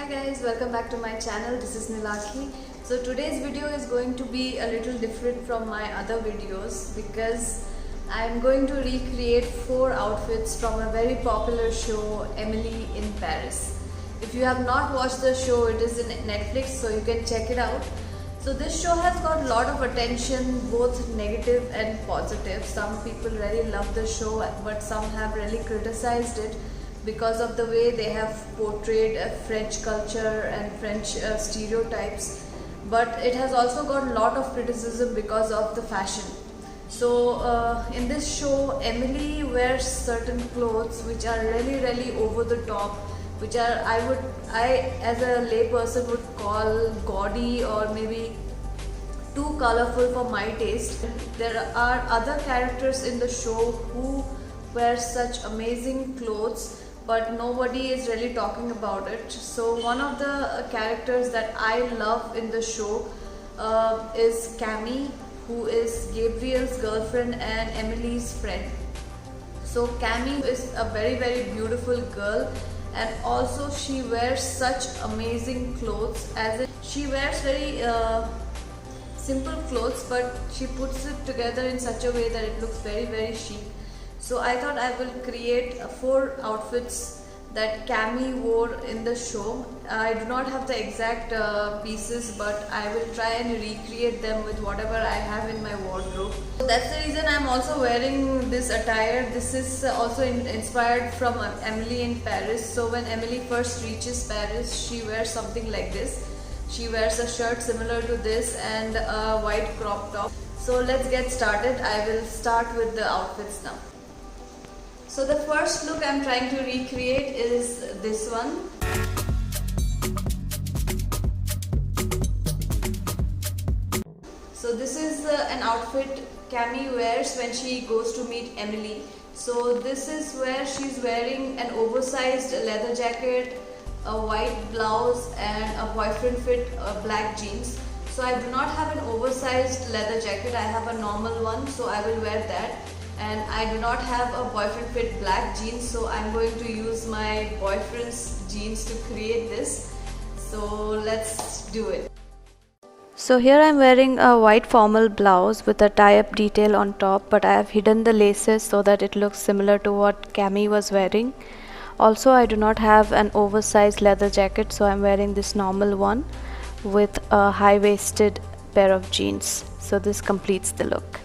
Hi guys, welcome back to my channel. This is Nilakhi. So today's video is going to be a little different from my other videos because I'm going to recreate 4 outfits from a very popular show, Emily in Paris. If you have not watched the show, it is in Netflix, so you can check it out. So this show has got a lot of attention, both negative and positive. Some people really love the show, but some have really criticized it because of the way they have portrayed French culture and French stereotypes. But it has also got a lot of criticism because of the fashion. So in this show, Emily wears certain clothes which are really over the top, which are I as a lay person would call gaudy or maybe too colorful for my taste. There are other characters in the show who wear such amazing clothes, but nobody is really talking about it. So one of the characters that I love in the show is Camille, who is Gabriel's girlfriend and Emily's friend. So Camille is a very beautiful girl, and also she wears such amazing clothes, as in she wears very simple clothes, but she puts it together in such a way that it looks very chic. So I thought I will create 4 outfits that Camille wore in the show. I do not have the exact pieces, but I will try and recreate them with whatever I have in my wardrobe. So that's the reason I'm also wearing this attire. This is also inspired from Emily in Paris. So when Emily first reaches Paris, she wears something like this. She wears a shirt similar to this and a white crop top. So let's get started. I will start with the outfits now. So the first look I'm trying to recreate is this one. So this is an outfit Camille wears when she goes to meet Emily. So this is where she's wearing an oversized leather jacket, a white blouse and a boyfriend fit black jeans. So I do not have an oversized leather jacket, I have a normal one, so I will wear that. And I do not have a boyfriend fit black jeans, so I'm going to use my boyfriend's jeans to create this. So let's do it. So here I'm wearing a white formal blouse with a tie-up detail on top, but I have hidden the laces so that it looks similar to what Camille was wearing. Also, I do not have an oversized leather jacket, so I'm wearing this normal one with a high-waisted pair of jeans. So this completes the look.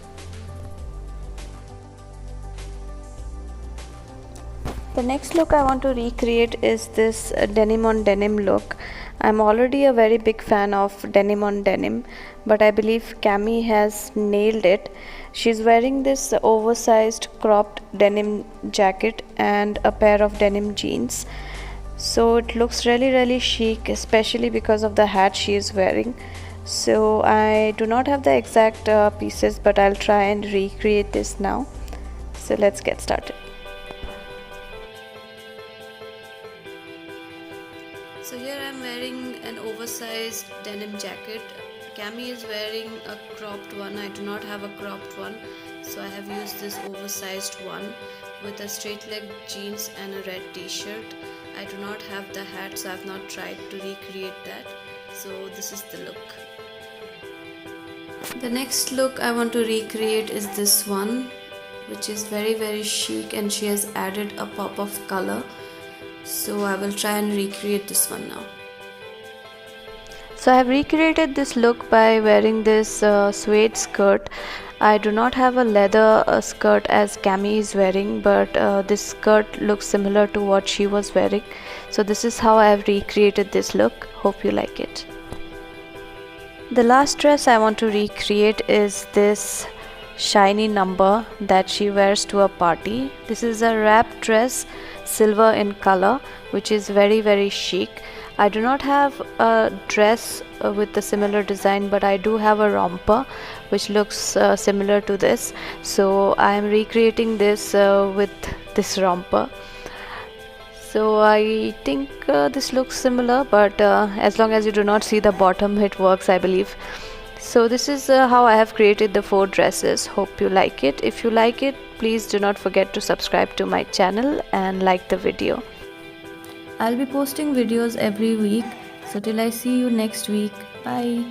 The next look I want to recreate is this denim on denim look. I'm already a very big fan of denim on denim, but I believe Camille has nailed it. She's wearing this oversized cropped denim jacket and a pair of denim jeans. So it looks really chic, especially because of the hat she is wearing. So I do not have the exact pieces, but I'll try and recreate this now. So let's get started. So here I'm wearing an oversized denim jacket. Camille is wearing a cropped one. I do not have a cropped one, so I have used this oversized one with a straight leg jeans and a red t-shirt. I do not have the hat, so I have not tried to recreate that. So this is the look. The next look I want to recreate is this one, which is very chic, and she has added a pop of color. So I will try and recreate this one now. So I have recreated this look by wearing this suede skirt. I do not have a leather skirt as Camille is wearing, but this skirt looks similar to what she was wearing. So this is how I have recreated this look. Hope you like it. The last dress I want to recreate is this shiny number that she wears to a party. This is a wrap dress, silver in color, which is very chic. I do not have a dress with a similar design, but I do have a romper which looks similar to this. So I am recreating this with this romper. So I think this looks similar, but as long as you do not see the bottom, it works, I believe. So this is how I have created the 4 dresses. Hope you like it. If you like it, please do not forget to subscribe to my channel and like the video. I'll be posting videos every week. So till I see you next week. Bye.